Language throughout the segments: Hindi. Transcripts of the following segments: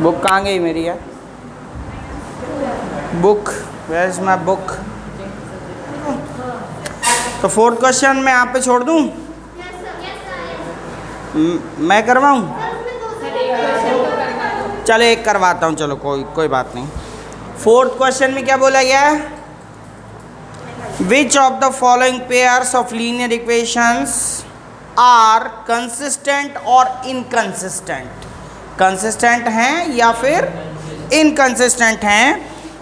बुक कहाँ गई मेरी यार? Book, where is my book? तो फोर्थ क्वेश्चन मैं आप पे छोड़ दूँ? मैं करवाऊँ? चलो एक करवाता हूँ, चलो कोई बात नहीं। फोर्थ क्वेश्चन में क्या बोला गया है? Which of the following pairs of linear equations are consistent और इनकंसिस्टेंट? कंसिस्टेंट हैं या फिर इनकंसिस्टेंट हैं?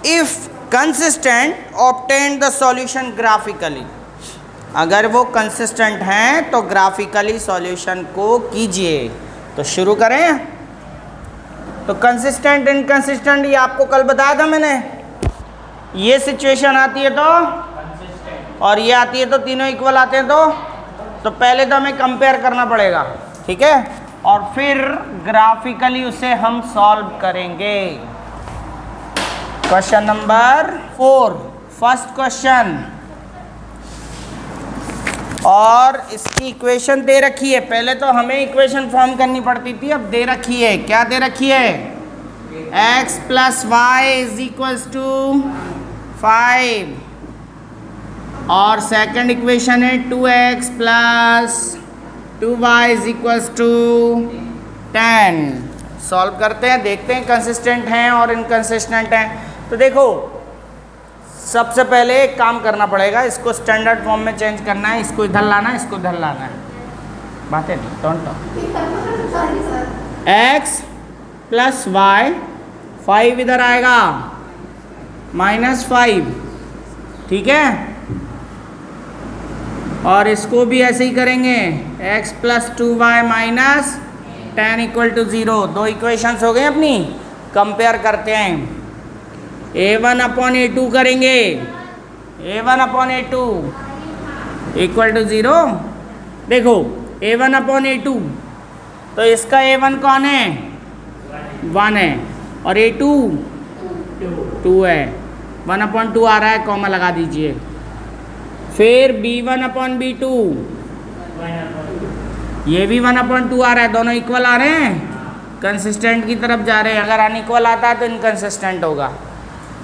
If consistent obtain the solution graphically. अगर वो कंसिस्टेंट हैं तो ग्राफिकली सॉल्यूशन को कीजिए। तो शुरू करें। तो कंसिस्टेंट इनकंसिस्टेंट ये आपको कल बताया था मैंने। ये सिचुएशन आती है तो और ये आती है तो तीनों इक्वल आते हैं तो पहले तो हमें कंपेयर करना पड़ेगा, ठीक है, और फिर ग्राफिकली उसे हम सॉल्व करेंगे। क्वेश्चन नंबर 4, फर्स्ट क्वेश्चन, और इसकी इक्वेशन दे रखी है। पहले तो हमें इक्वेशन फॉर्म करनी पड़ती थी, अब दे रखी है। क्या दे रखी है? x plus y is equals to 5 और सेकंड इक्वेशन है 2x plus 2y is equals to 10। Solve करते हैं, देखते हैं कंसिस्टेंट हैं और इनकंसिस्टेंट हैं। तो देखो सबसे पहले एक काम करना पड़ेगा, इसको स्टैंडर्ड फॉर्म में चेंज करना है। इसको इधर लाना है, इसको इधर लाना है। बातें नहीं, don't talk. x plus y, 5 इधर आएगा, -5, ठीक है, और इसको भी ऐसे ही करेंगे। x plus 2y minus 10 equal to 0। दो इक्वेशंस हो गए अपनी। कंपेयर करते हैं। a1 अपॉन a2 करेंगे। a1 upon a2 equal to 0। देखो a1 अपॉन a2, तो इसका a1 कौन है? 1 है, और a2 2 है। 1 अपॉन 2 आ रहा है, कॉमा लगा दीजिए। फिर b1 अपॉन b2, ये भी 1 अपॉन 2 आ रहा है। दोनों इक्वल आ रहे हैं, कंसिस्टेंट की तरफ जा रहे हैं। अगर अनइक्वल आता है तो इनकंसिस्टेंट होगा,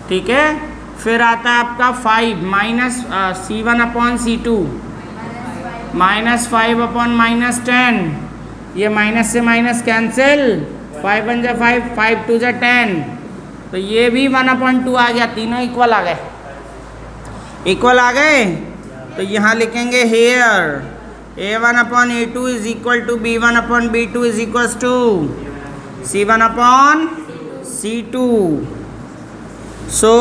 ठीक है। फिर आता है आपका 5 minus c1 upon c2, -5 upon -10। ये माइनस से माइनस कैंसिल, 5 1 जा 5, 5 2 जा 10, तो ये भी 1 अपॉन 2 आ गया। तीनों इक्वल आ गए, इक्वल आ गए। तो यहाँ लिखेंगे here a1 upon a2 is equal to b1 upon b2 is equal to c1 upon c2। So,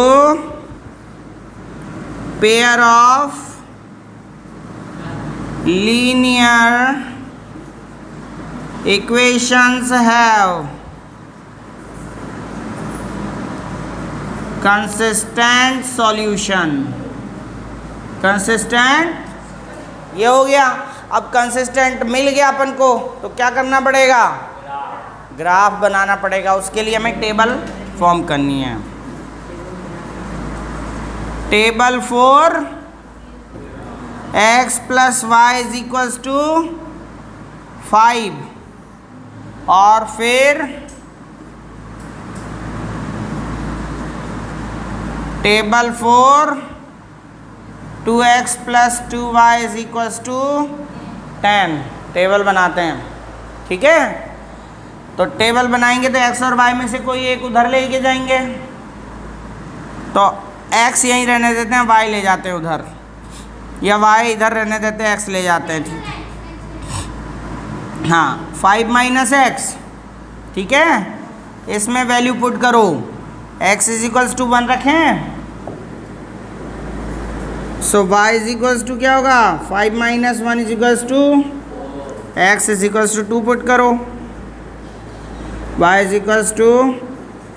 pair of linear equations have consistent solution। Consistent ये हो गया। अब कंसिस्टेंट मिल गया अपन को, तो क्या करना पड़ेगा? ग्राफ बनाना पड़ेगा। उसके लिए हमें टेबल फॉर्म करनी है। Table for x plus y is equals to 5 और फिर table for 2x plus 2y is equals to 10। Table बनाते हैं, ठीक है। तो टेबल बनाएंगे तो x और y में से कोई एक उधर ले के जाएंगे, तो x यहीं रहने देते हैं, y ले जाते हैं उधर, या y इधर रहने देते हैं, x ले जाते हैं, ठीक है। हाँ, 5 माइनस x, ठीक है, इसमें वैल्यू पुट करो। x इज इक्वल्स टू 1 रखें, so y is equals to क्या होगा? 5 minus 1 is equals to x is equals to 2 put करो। y is equals to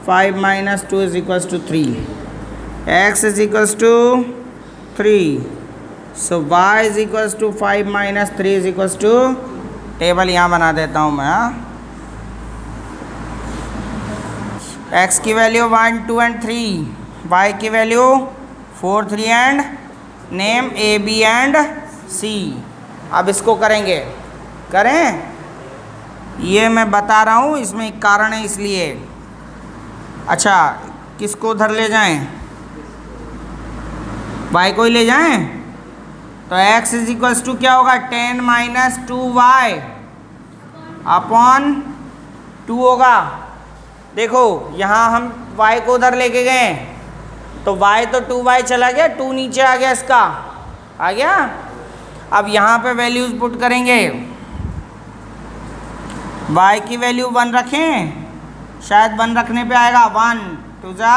5 minus 2 is equals to 3, x is equals to 3, so y is equals to 5 minus 3 is equals to, table यहाँ बना देता हूँ मैं। x की वैल्यू 1 2 एंड 3, y की value 4 3 and name a b and c। अब इसको करेंगे, करें, ये मैं बता रहा हूँ, इसमें एक कारण है इसलिए। अच्छा, किसको उधर ले जाएं? y को ही ले जाएं। तो x इज इक्वल्स टू क्या होगा? 10 माइनस 2y अपॉन 2 होगा। देखो यहाँ हम y को उधर लेके गए तो y तो 2y चला गया, 2 नीचे आ गया, इसका आ गया। अब यहाँ पे वैल्यूज पुट करेंगे, y की वैल्यू 1 रखें, शायद 1 रखने पे आएगा 1 2 जा।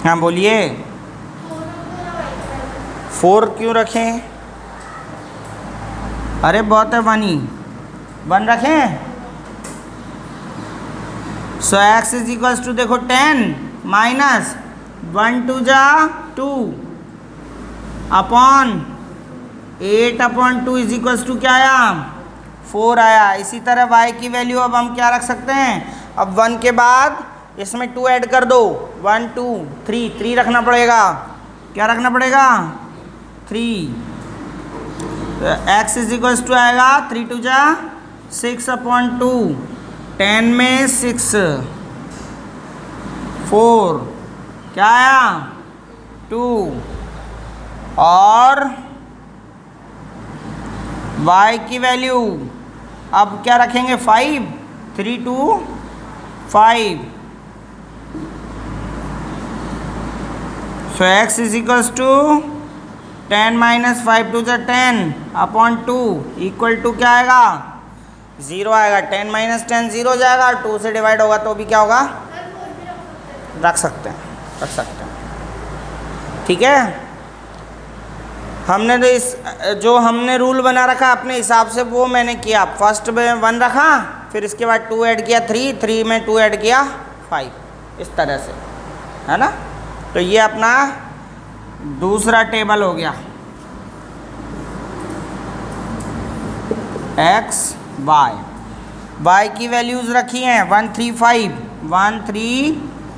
हाँ बोलिए, 4 क्यों रखें? अरे बहुत है, 1 रखें। So x is equals to देखो 10 माइनस 1 2 जा 2 upon 8 upon 2 is equals to क्या आया? 4 आया। इसी तरह y की वैल्यू अब हम क्या रख सकते हैं? अब 1 के बाद इसमें 2 ऐड कर दो, 1 2 3 रखना पड़ेगा। क्या रखना पड़ेगा? 3। तो x इज इक्वल्स टू आएगा 3 2 जा 6 अपॉन 2, 10 में 6 4 क्या आया? 2 और y की वैल्यू अब क्या रखेंगे? 5 3 2 5। So x is equals to 10 minus 5 2 जा 10 अपॉन 2 इक्वल टू क्या आएगा? 0 आएगा। 10 माइनस 10 0 हो जाएगा, 2 से डिवाइड होगा तो भी क्या होगा? रख सकते हैं। ठीक है, हमने तो इस जो हमने रूल बना रखा अपने हिसाब से वो मैंने किया। फर्स्ट में 1 रखा, फिर इसके बाद 2 ऐड किया, 3 में 2 ऐड किया 5, इस तरह से, है ना। तो ये अपना दूसरा टेबल हो गया, x y की वैल्यूज़ रखी हैं 1 3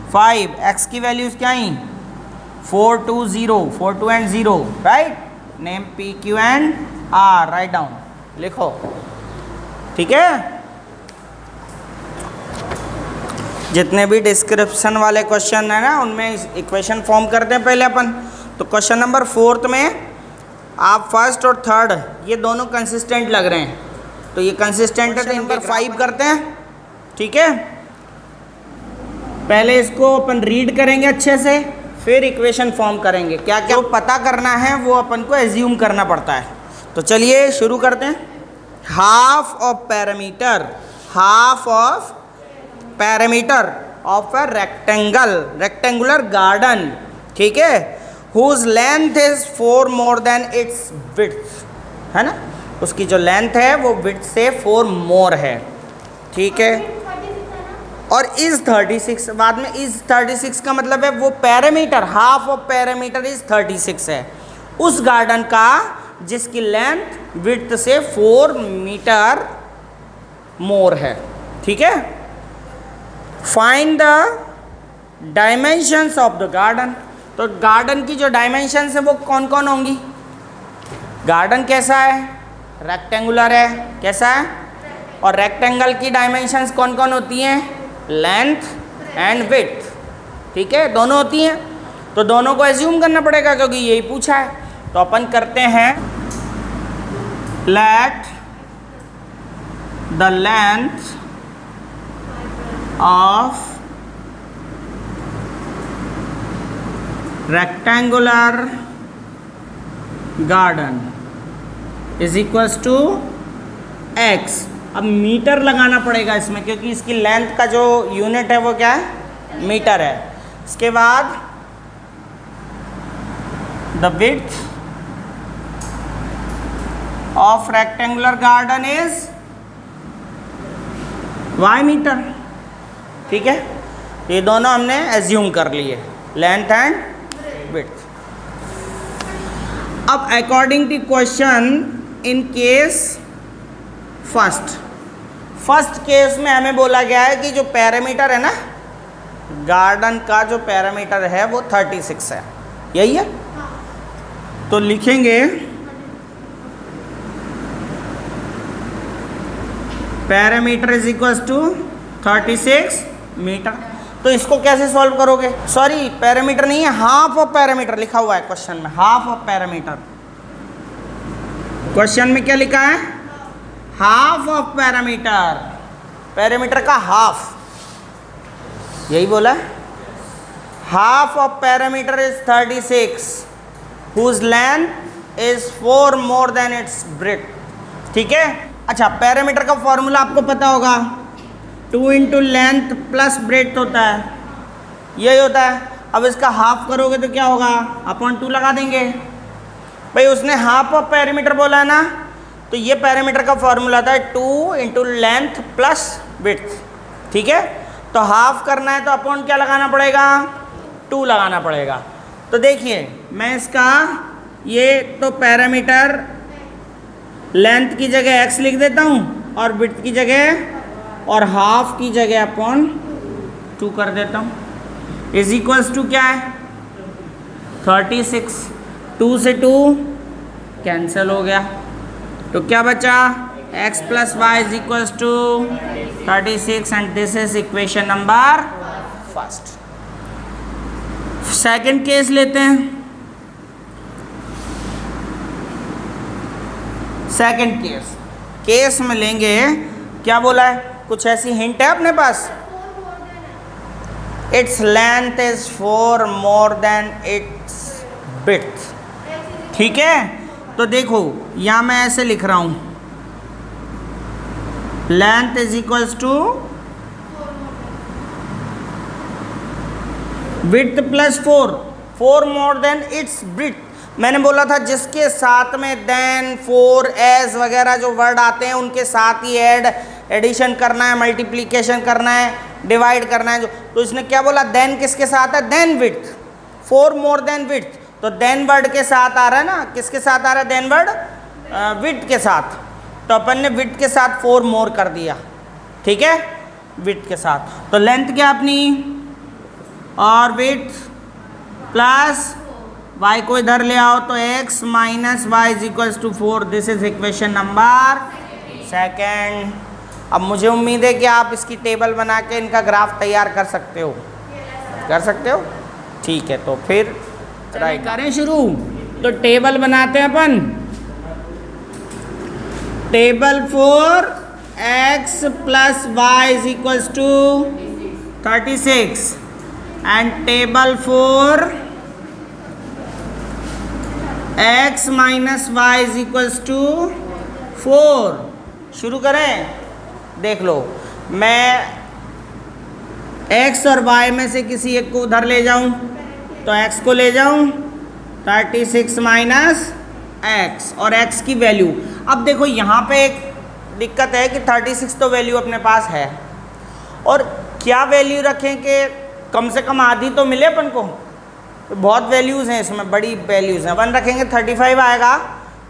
5, x की वैल्यूज़ क्या आई? 4 2 0, 4 2 and 0, right. Name p q and r, write down, लिखो। ठीक है, जितने भी डिस्क्रिप्शन वाले क्वेश्चन है ना उनमें इक्वेशन फॉर्म करते हैं पहले अपन। तो क्वेश्चन नंबर 4 में आप फर्स्ट और थर्ड ये दोनों कंसिस्टेंट लग रहे हैं, तो ये कंसिस्टेंट है तो नंबर 5 करते हैं। ठीक है, पहले इसको अपन रीड करेंगे अच्छे से, फिर इक्वेशन फॉर्म करेंगे। क्या क्या पता करना है वो अपन को एज्यूम करना पड़ता है। तो चलिए शुरू करते हैं। Half of parameter of a rectangular garden, ठीक है, whose length is 4 more than its width, है ना। उसकी जो लेंथ है वो विड्थ से 4 मोर है, ठीक है। और इज 36, बाद में इज 36 का मतलब है वो parameter, half of parameter is 36 है उस गार्डन का जिसकी लेंथ विड्थ से 4 मीटर मोर है, ठीक है। Find the dimensions of the garden, तो गार्डन की जो डायमेंशंस है वो कौन कौन होंगी? गार्डन कैसा है? रेक्टेंगुलर है, कैसा है? और रेक्टेंगल की डायमेंशंस कौन कौन होती हैं? लेंथ एंड विड्थ, ठीक है, दोनों होती हैं। तो दोनों को एज्यूम करना पड़ेगा क्योंकि यही पूछा है। तो अपन करते हैं, let the length of rectangular garden is equals to x। अब मीटर लगाना पड़ेगा इसमें क्योंकि इसकी लेंथ का जो यूनिट है वो क्या है? मीटर है। इसके बाद the width of rectangular garden is y metre, ठीक है। ये दोनों हमने एज्यूम कर लिए, लेंथ एंड विड्थ। अब according to question in case first case में हमें बोला गया है कि जो पैरामीटर है ना गार्डन का, जो पैरामीटर है वो 36 है, यही है। तो लिखेंगे parameter is equals to 36 metre. तो इसको कैसे सॉल्व करोगे? सॉरी, पैरामीटर नहीं है, हाफ ऑफ पैरामीटर लिखा हुआ है क्वेश्चन में, हाफ ऑफ पैरामीटर। क्वेश्चन में क्या लिखा है? हाफ ऑफ पैरामीटर, पैरामीटर का हाफ, यही बोला है। Half of parameter is 36 whose length is 4 more than its breadth। ठीक है। अच्छा, पैरामीटर का फॉर्मूला आपको पता होगा, 2 इंटू लेंथ प्लस ब्रेड्थ होता है, यही होता है। अब इसका हाफ करोगे तो क्या होगा? अपॉन 2 लगा देंगे। भाई उसने हाफ ऑफ पैरामीटर बोला है ना, तो ये पैरामीटर का फॉर्मूला था 2 इंटू लेंथ प्लस ब्रेड्थ। ठीक है, तो हाफ करना है तो अपॉन क्या लगाना पड़ेगा? 2 लगाना पड़ेगा। तो देखिए मैं इसका ये तो पैरामीटर लेंथ की जगह x लिख देता हूँ और विड्थ की जगह और हाफ की जगह अपॉन 2 कर देता हूँ। इज इक्वल्स टू क्या है? 36। 2 से 2 कैंसिल हो गया, तो क्या बचा? x plus y is equals to 36 and this is equation number first. Second case लेते हैं। सेकंड केस में लेंगे, क्या बोला है? कुछ ऐसी हिंट है अपने पास? Its length is 4 more than its width. ठीक है, तो देखो यहां मैं ऐसे लिख रहा हूं, length is equals to width plus 4 more than its breadth. मैंने बोला था जिसके साथ में देन, फोर, एज वगैरह जो वर्ड आते हैं उनके साथ ही एडिशन करना है, मल्टीप्लिकेशन करना है, डिवाइड करना है। तो इसने क्या बोला? देन किसके साथ है? Than width, 4 more than width. तो देन वर्ड के साथ आ रहा है ना, किसके साथ आ रहा है? देन वर्ड विड्थ के साथ। तो अपन ने विड्थ के साथ 4 मोर कर दिया। ठीक है, विड्थ के साथ। तो लेंथ क्या अपनी और विड्थ प्लस y को इधर ले आओ तो x minus y is equals to 4। This is equation number second. अब मुझे उम्मीद है कि आप इसकी टेबल बना के इनका ग्राफ तैयार कर सकते हो। कर सकते हो? ठीक है, तो फिर ट्राई करें शुरू। तो टेबल बनाते हैं अपन। Table for x plus y is equals to 36 and table for x minus y is equals to 4। शुरू करें। देख लो, मैं x और y में से किसी एक को उधर ले जाऊं तो x को ले जाऊं 36 माइनस x और x की वैल्यू। अब देखो यहाँ पे एक दिक्कत है कि 36 तो वैल्यू अपने पास है, और क्या वैल्यू रखें कि कम से कम आधी तो मिले अपन को। तो बहुत वैल्यूज़ हैं इसमें, बड़ी वैल्यूज़ हैं। 1 रखेंगे 35 आएगा,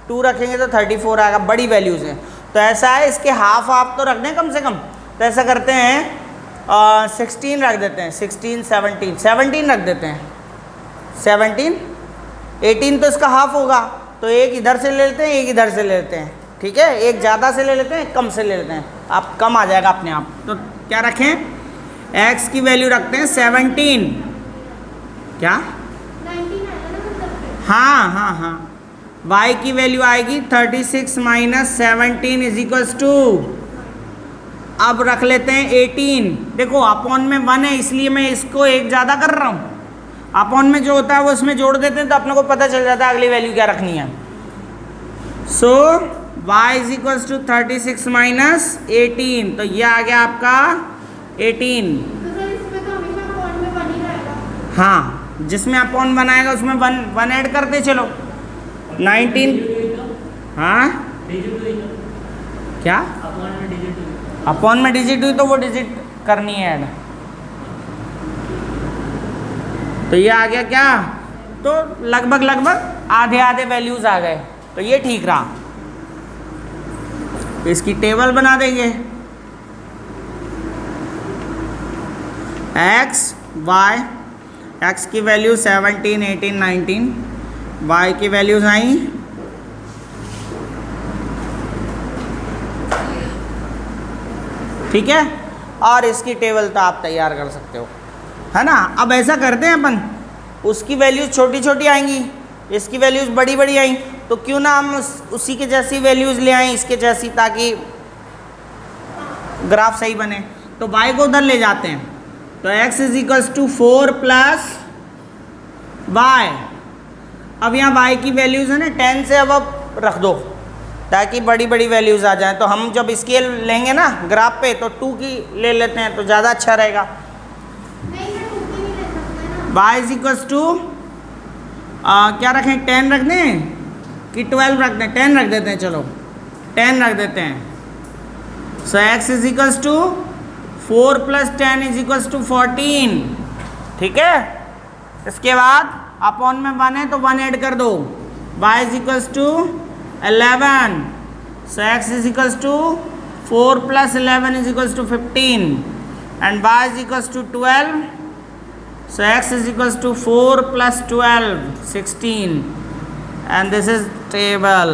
2 रखेंगे तो 34 आएगा, बड़ी वैल्यूज़ हैं। तो ऐसा है, इसके हाफ तो रख दें कम से कम। तो ऐसा करते हैं 16 रख देते हैं, 16, 17 रख देते हैं, 17, 18 तो इसका हाफ होगा। तो एक इधर से ले लेते हैं, एक इधर से ले लेते हैं। ठीक है, एक ज़्यादा से ले लेते हैं, कम से ले लेते हैं, आप कम आ जाएगा अपने आप। तो क्या रखें? x की वैल्यू रखते हैं 17। क्या? 19। हाँ, y की वैल्यू आएगी 36 माइनस 17 इज इक्वल्स टू, अब रख लेते हैं 18। देखो अपॉन में 1 है इसलिए मैं इसको एक ज़्यादा कर रहा हूँ। अपॉन में जो होता है वो इसमें जोड़ देते हैं तो अपने को पता चल जाता है अगली वैल्यू क्या रखनी है। So y is equals to 36 minus 18, तो ये आ गया आपका 18। हाँ, जिसमें अपॉन 1 आएगा उसमें 1 ऐड करते चलो। 19। हाँ क्या? अपॉन में डिजिट हुई तो वो डिजिट करनी है ऐड। तो ये आ गया क्या? तो लगभग आधे वैल्यूज आ गए, तो ये ठीक रहा। तो इसकी टेबल बना देंगे। x की वैल्यू 17, 18, 19, y की वैल्यूज आई ठीक है। और इसकी टेबल तो आप तैयार कर सकते हो, है ना। अब ऐसा करते हैं अपन, उसकी वैल्यूज़ छोटी छोटी आएंगी, इसकी वैल्यूज़ बड़ी बड़ी आई, तो क्यों ना हम उसी के जैसी वैल्यूज़ ले आएँ, इसके जैसी, ताकि ग्राफ सही बने। तो y को उधर ले जाते हैं, तो x is equals to 4 plus y। अब यहाँ y की वैल्यूज़ है ना 10 से अब रख दो, ताकि बड़ी बड़ी वैल्यूज़ आ जाएं। तो हम जब स्केल लेंगे ना ग्राफ पे, तो 2 की ले लेते हैं, तो ज़्यादा अच्छा रहेगा। y इज इक्वल्स टू क्या रखें, 10 रख दें कि 12 रख दें? 10 रख देते हैं, चलो 10 रख देते हैं। So x is equals to 4 plus 10 is equals to 14, ठीक है। इसके बाद अपॉन में 1 है तो 1 ऐड कर दो, y is equals to 11। So x is equals to 4 plus 11 is equals to 15 and y is equals to 12। So x is equals to 4 plus 12, 16, and this is table.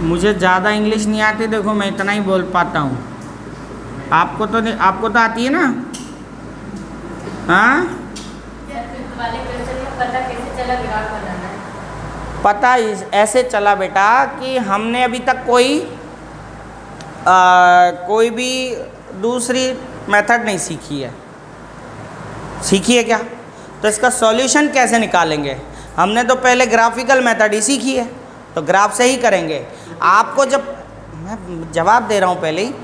मुझे ज़्यादा इंग्लिश नहीं आती, देखो मैं इतना ही बोल पाता हूँ। आपको तो नहीं, आपको तो आती है ना? हाँ, पता ऐसे चला बेटा कि हमने अभी तक कोई भी दूसरी मेथड नहीं सीखी है। सीखी है क्या? तो इसका सॉल्यूशन कैसे निकालेंगे? हमने तो पहले ग्राफिकल मेथड ही सीखी है, तो ग्राफ से ही करेंगे। आपको जब मैं जवाब दे रहा हूँ पहले ही,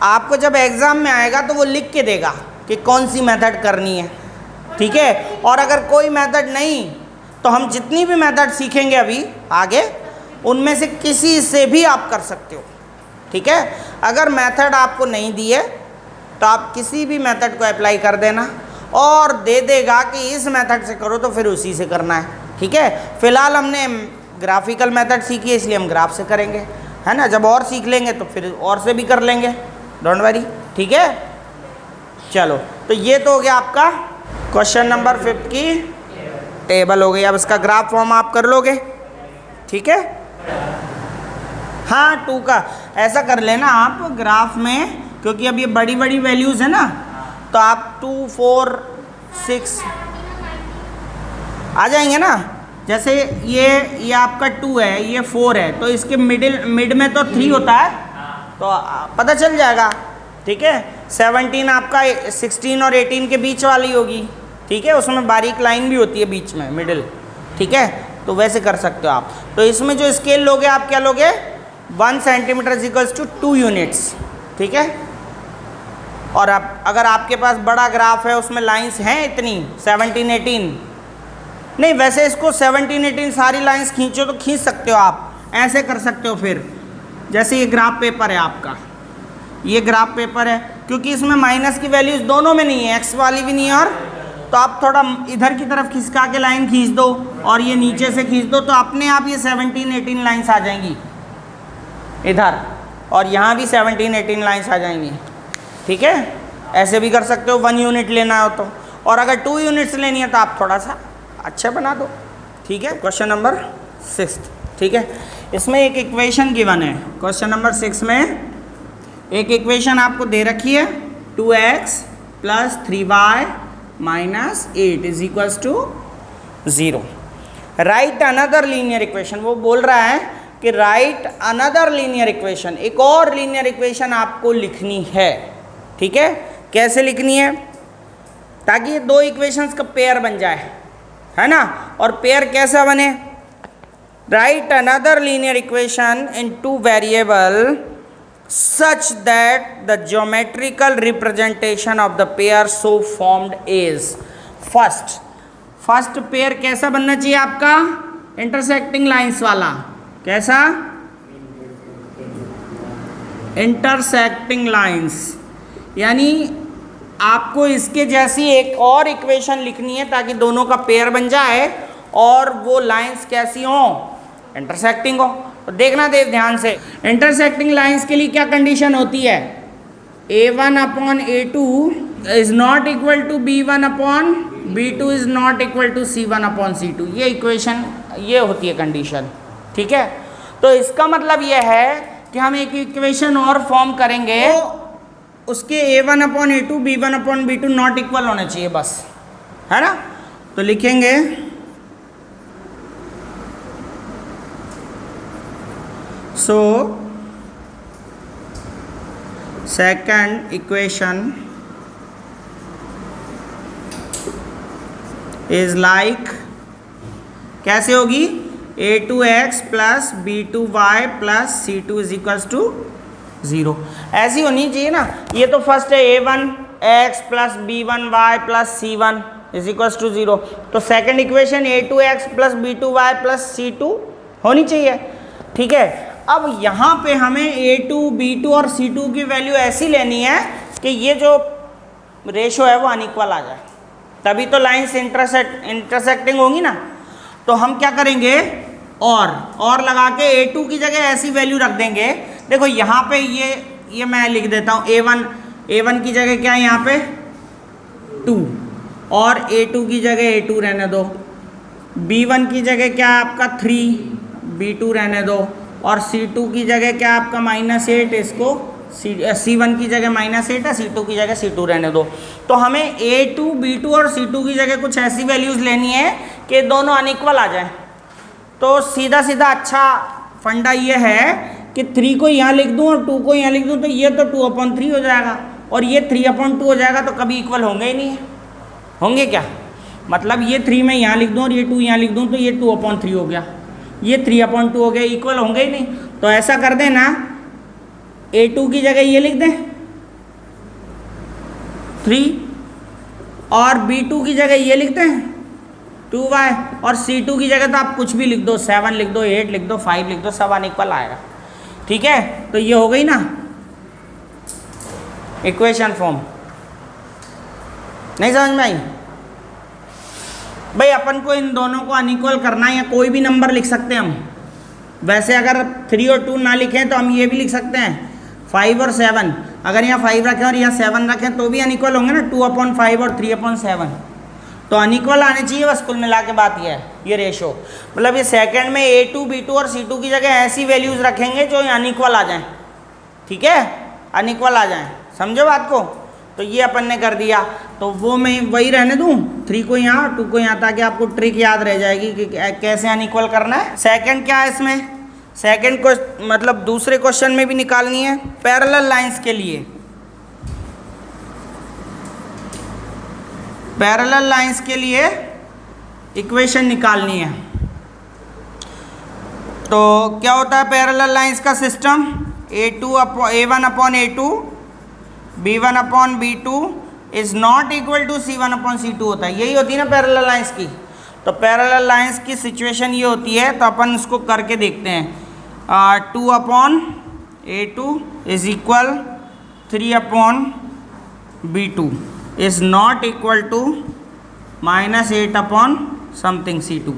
आपको जब एग्ज़ाम में आएगा तो वो लिख के देगा कि कौन सी मेथड करनी है, ठीक है। और अगर कोई मेथड नहीं, तो हम जितनी भी मेथड सीखेंगे अभी आगे, उनमें से किसी से भी आप कर सकते हो, ठीक है। अगर मेथड आपको नहीं दी है तो आप किसी भी मेथड को अप्लाई कर देना, और दे देगा कि इस मेथड से करो, तो फिर उसी से करना है, ठीक है। फिलहाल हमने ग्राफिकल मेथड सीखी है, इसलिए हम ग्राफ से करेंगे, है ना। जब और सीख लेंगे तो फिर और से भी कर लेंगे, डोंट वरी, ठीक है। चलो, तो ये तो हो गया आपका क्वेश्चन नंबर 5 की टेबल हो गई। अब इसका ग्राफ फॉर्म आप कर लोगे, ठीक है। हाँ, 2 का ऐसा कर लेना आप ग्राफ में, क्योंकि अब ये बड़ी बड़ी वैल्यूज़ है ना, तो आप 2, 4, 6 आ जाएंगे ना। जैसे ये आपका 2 है, ये 4 है, तो इसके मिड में तो 3 होता है, तो पता चल जाएगा, ठीक है। 17 आपका 16 और 18 के बीच वाली होगी, ठीक है। उसमें बारीक लाइन भी होती है बीच में, मिडिल, ठीक है। तो वैसे कर सकते हो आप। तो इसमें जो स्केल लोगे आप क्या लोगे, 1 centimetre is equals to 2 units, ठीक है। और आप अगर आपके पास बड़ा ग्राफ है, उसमें लाइंस हैं इतनी 17, 18, नहीं वैसे इसको 17, 18 सारी लाइंस खींचो तो खींच सकते हो आप, ऐसे कर सकते हो। फिर जैसे ये ग्राफ पेपर है आपका, ये ग्राफ पेपर है, क्योंकि इसमें माइनस की वैल्यूज दोनों में नहीं है, एक्स वाली भी नहीं है, और तो आप थोड़ा इधर की तरफ खिसका के लाइन खींच दो और ये नीचे से खींच दो, तो अपने आप ये 17, 18 लाइंस आ जाएंगी इधर, और यहाँ भी 17, 18 लाइंस आ जाएंगी, ठीक है। ऐसे भी कर सकते हो 1 यूनिट लेना हो तो, और अगर 2 यूनिट्स लेनी है तो आप थोड़ा सा अच्छा बना दो, ठीक है। क्वेश्चन नंबर 6, ठीक है। इसमें एक इक्वेशन गिवन है, क्वेश्चन नंबर 6 में एक इक्वेशन आपको दे रखी है, 2x plus 3y minus 8 is equals to 0। Right another linear equation, वो बोल रहा है कि राइट अनदर लीनियर इक्वेशन, एक और लीनियर इक्वेशन आपको लिखनी है, ठीक है। कैसे लिखनी है, ताकि ये 2 इक्वेशंस का पेयर बन जाए, है ना। और पेयर कैसा बने, right another linear equation in 2 variable such that the geometrical representation of the pair so formed is first pair कैसा बनना चाहिए आपका, इंटरसेक्टिंग लाइंस वाला। कैसा, इंटरसेक्टिंग लाइंस, यानी आपको इसके जैसी एक और इक्वेशन लिखनी है ताकि दोनों का पेयर बन जाए और वो लाइंस कैसी हो, इंटरसेक्टिंग हो। तो देखना देव ध्यान से, इंटरसेक्टिंग लाइंस के लिए क्या कंडीशन होती है, a1 upon a2 is not equal to b1 upon B2 is not equal to C1 upon C2, ये इक्वेशन, ये होती है कंडीशन। ठीक है, तो इसका मतलब ये है कि हम एक इक्वेशन और फॉर्म करेंगे, तो उसके A1 upon A2 B1 upon B2 not equal होने चाहिए बस, है ना। तो लिखेंगे so second equation is like, कैसे होगी, A2x plus B2y plus C2 is equals to 0, ऐसी होनी चाहिए ना। ये तो फर्स्ट है A1x plus B1y plus C1 is equals to 0, तो second equation A2x plus B2y plus C2 होनी चाहिए। ठीक है, अब यहाँ पे हमें A2, B2 और C2 की वैल्यू ऐसी लेनी है कि ये जो रेशो है वो अनइक्वल आ जाए, तभी तो लाइन्स इंटरसेक्टिंग होंगी ना। तो हम क्या करेंगे, और लगा के A2 की जगह ऐसी वैल्यू रख देंगे। देखो यहाँ पे ये मैं लिख देता हूँ, A1 की जगह क्या है यहाँ पे 2, और A2 की जगह A2 रहने दो, B1 की जगह क्या है आपका 3, B2 रहने दो, और C2 की जगह क्या है आपका -8, इसको C1 की जगह -8 है, C2 की जगह C2 रहने दो। तो हमें A2, B2 और C2 की जगह कुछ ऐसी वैल्यूज़ लेनी है कि दोनों अनइक्वल आ जाए। तो सीधा सीधा अच्छा फंडा ये है कि 3 को यहाँ लिख दूँ और 2 को यहाँ लिख दूँ, तो ये तो 2/3 हो जाएगा और ये 3/2 हो जाएगा, तो कभी इक्वल होंगे ही नहीं है। होंगे क्या, मतलब ये 3 मैं यहाँ लिख दूँ और ये 2 यहाँ लिख दूँ, तो ये 2/3 हो गया, ये 3/2 हो गया, इक्वल होंगे ही नहीं। तो ऐसा कर देना, A2 की जगह ये लिख दें 3, और B2 की जगह ये लिख दें 2y, और C2 की जगह तो आप कुछ भी लिख दो, 7 लिख दो, 8 लिख दो, 5 लिख दो, सब अनइक्वल आएगा। ठीक है, तो ये हो गई ना इक्वेशन फॉर्म। नहीं समझ में आई भाई, अपन को इन दोनों को अनइक्वल करना है, या कोई भी नंबर लिख सकते हैं हम। वैसे अगर 3 और 2 ना लिखें तो हम ये भी लिख सकते हैं 5 और 7, अगर यहाँ 5 रखें और यहाँ 7 रखें तो भी अनइक्वल होंगे ना, 2/5 और 3/7, तो अनइक्वल आने चाहिए बस। कुल मिला के बात ये है, ये रेशो, मतलब ये सेकंड में A2, B2 और C2 की जगह ऐसी वैल्यूज रखेंगे जो अनइक्वल आ जाएं। ठीक है, अनइक्वल आ जाएं, समझो बात को। तो ये अपन ने कर दिया, तो वो मैं वही रहने दूँ, 3 को यहाँ और 2 को यहाँ, ताकि आपको ट्रिक याद रह जाएगी कि कैसे अनइक्वल करना है। सेकंड क्या है इसमें, सेकंड को मतलब दूसरे क्वेश्चन में भी निकालनी है पैरेलल लाइंस के लिए। पैरेलल लाइंस के लिए इक्वेशन निकालनी है। तो क्या होता है पैरेलल लाइंस का system, A1 upon A2 B1 upon B2 is not equal to C1 upon C2 होता है। यही होती है ना पैरेलल लाइंस की। तो पैरेलल लाइंस की सिचुएशन ये होती है, तो अपन इसको करके देखते हैं। 2 upon A2 is equal 3 upon B2 is not equal to -8 upon something C2।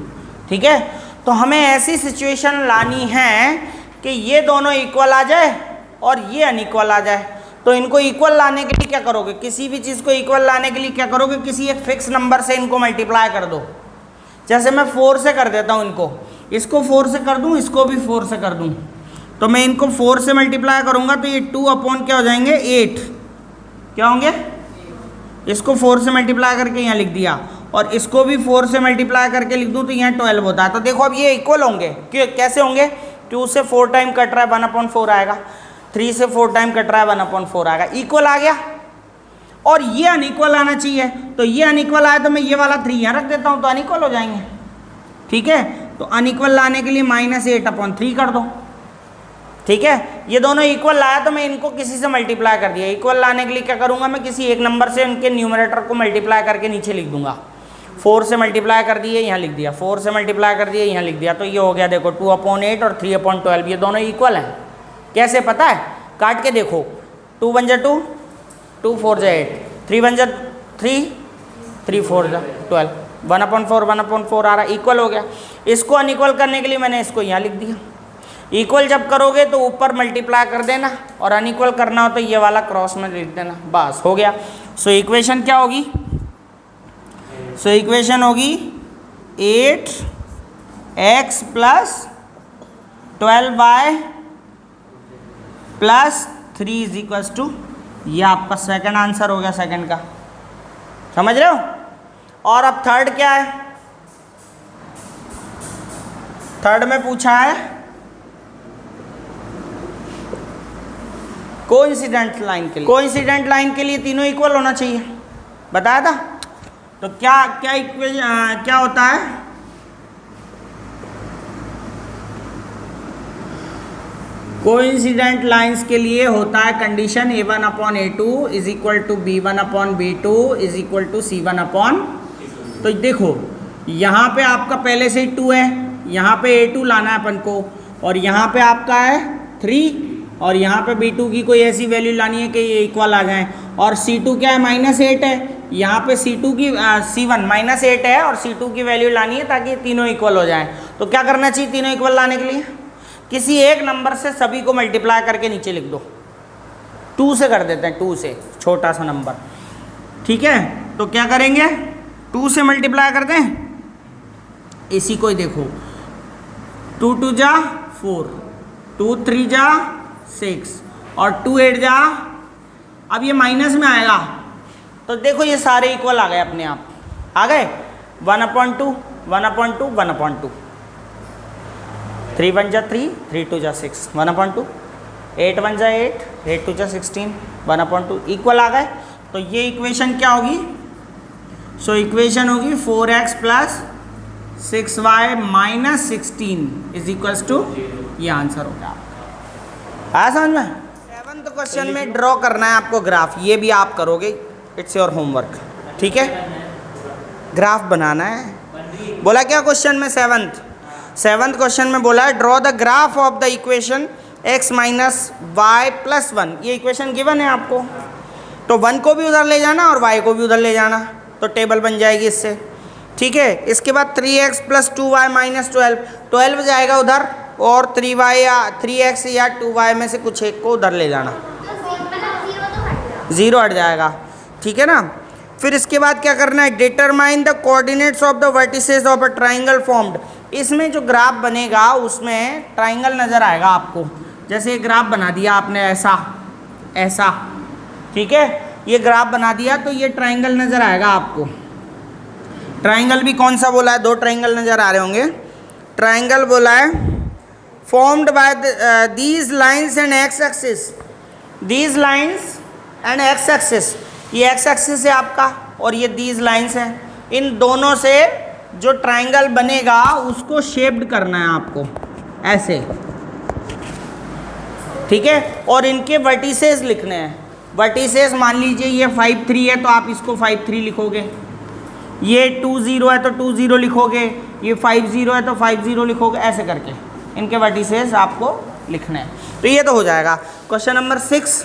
ठीक है, तो हमें ऐसी सिचुएशन लानी है कि ये दोनों इक्वल आ जाए और ये अनइक्वल आ जाए। तो इनको इक्वल लाने के लिए क्या करोगे, किसी भी चीज़ को इक्वल लाने के लिए क्या करोगे, किसी एक फिक्स नंबर से इनको मल्टीप्लाई कर दो। जैसे मैं 4 से कर देता हूँ इनको, इसको 4 से कर दूँ, इसको भी 4 से कर दूँ, तो मैं इनको 4 से मल्टीप्लाई करूँगा तो ये 2 अपॉन क्या हो जाएंगे 8, क्या होंगे, इसको 4 से मल्टीप्लाई करके यहाँ लिख दिया, और इसको भी 4 से मल्टीप्लाई करके लिख दूँ तो यहाँ 12 होता है। तो देखो अब ये इक्वल होंगे, क्यों, कैसे होंगे, 2 से 4 टाइम कट रहा है 1/4 आएगा, 3 से 4 टाइम कट रहा है 1/4 आएगा, इक्वल आ गया। और ये अनइक्वल आना चाहिए, तो ये अनइक्वल आया तो मैं ये वाला 3 यहाँ रख देता हूँ तो अनइक्वल हो जाएंगे। ठीक है, तो अनइक्वल लाने के लिए -8/3 कर दो। ठीक है, ये दोनों इक्वल लाया तो मैं इनको किसी से मल्टीप्लाई कर दिया। इक्वल लाने के लिए क्या करूँगा, मैं किसी एक नंबर से उनके न्यूमरेटर को मल्टीप्लाई करके नीचे लिख दूंगा। 4 से मल्टीप्लाई कर दिए, यहाँ लिख दिया, 4 से मल्टीप्लाई कर दिए, यहाँ लिख दिया, तो ये हो गया देखो 2/8 और 3/12, ये दोनों इक्वल हैं। कैसे पता है, काट के देखो, 2 × 1 = 2, 2 × 4 = 8, 3 × 1 = 3, 3 × 4 = 12, 1/4 1/4 आ रहा, इक्वल हो गया। इसको अनइक्वल करने के लिए मैंने इसको यहाँ लिख दिया। इक्वल जब करोगे तो ऊपर मल्टीप्लाई कर देना, और अनइक्वल करना हो तो ये वाला क्रॉस में लिख देना, बस हो गया। सो इक्वेशन क्या होगी, सो इक्वेशन होगी 8x plus 12y plus 3 is equals to, ये आपका सेकंड आंसर हो गया सेकंड का, समझ रहे हो। और अब थर्ड क्या है, थर्ड में पूछा है कोइंसिडेंट लाइन के लिए। कोइंसिडेंट लाइन के लिए तीनों इक्वल होना चाहिए, बताया था। तो क्या क्या इक्वेशन क्या होता है, कोइंसिडेंट लाइंस के लिए होता है condition a1/a2 is equal to b1/b2 is equal to c1/। तो देखो यहाँ पे आपका पहले से ही 2 है, यहाँ पे a2 लाना है अपन को, और यहाँ पे आपका है 3, और यहाँ पे b2 की कोई ऐसी वैल्यू लानी है कि ये इक्वल आ जाए। और c2 क्या है, -8 है, यहाँ पे c2 की c1 -8 है और c2 की वैल्यू लानी है ताकि तीनों इक्वल हो जाएं। तो क्या करना चाहिए तीनों इक्वल लाने के लिए, किसी एक नंबर से सभी को मल्टीप्लाई करके नीचे लिख दो। 2 से कर देते हैं, 2 से छोटा सा नंबर, ठीक है। तो क्या करेंगे, 2 से मल्टीप्लाई कर दें, इसी को ही देखो, 2 2 जा 4, 2 3 जा 6 और 2 8 जा, अब ये माइनस में आएगा तो देखो ये सारे इक्वल आ गए, अपने आप आ गए। 1/2 1/2 1/2, 3 1 जा 3, 3 2 जा 6, 1/2, 8 1 जा 8, 8 2 जा 16, 1/2 इक्वल आ गए। तो ये इक्वेशन क्या होगी, सो इक्वेशन होगी 4x plus 6y minus 16 is equals to, ये आंसर होगा। आया समझ में। 7th क्वेश्चन में ड्रॉ करना है आपको ग्राफ, ये भी आप करोगे, इट्स योर होमवर्क, ठीक है। ग्राफ बनाना है, बोला क्या क्वेश्चन में, 7th क्वेश्चन में बोला है draw the graph of the equation x minus y plus 1। ये इक्वेशन गिवन है आपको, तो 1 को भी उधर ले जाना और y को भी उधर ले जाना, तो टेबल बन जाएगी इससे, ठीक है। इसके बाद 3x प्लस 2y माइनस 12 जाएगा उधर, और 3y या 3x या 2y में से कुछ एक को उधर ले जाना, 0 हट जाएगा, ठीक है ना। फिर इसके बाद क्या करना है, determine the coordinates of the vertices of a triangle formed. इसमें जो ग्राफ बनेगा उसमें ट्राइंगल नज़र आएगा आपको, जैसे ग्राफ बना दिया आपने ऐसा ऐसा, ठीक है, ये ग्राफ बना दिया तो ये ट्राइंगल नज़र आएगा आपको। ट्राइंगल भी कौन सा बोला है, 2 ट्राइंगल नज़र आ रहे होंगे। ट्राइंगल बोला है formed by these lines and x axis, these lines and x axis, ये एक्स एक्सिस है आपका और ये दीज लाइन्स हैं, इन दोनों से जो ट्राइंगल बनेगा उसको शेप्ड करना है आपको ऐसे, ठीक है। और इनके वर्टिसेस लिखने हैं, वर्टिसेस मान लीजिए ये 5 3 है तो आप इसको 5 3 लिखोगे, ये 2 0 है तो 2 0 लिखोगे, ये 5 0 है तो 5 0 लिखोगे, ऐसे करके इनके वर्टिसेस आपको लिखने हैं। तो ये तो हो जाएगा। Question number 6।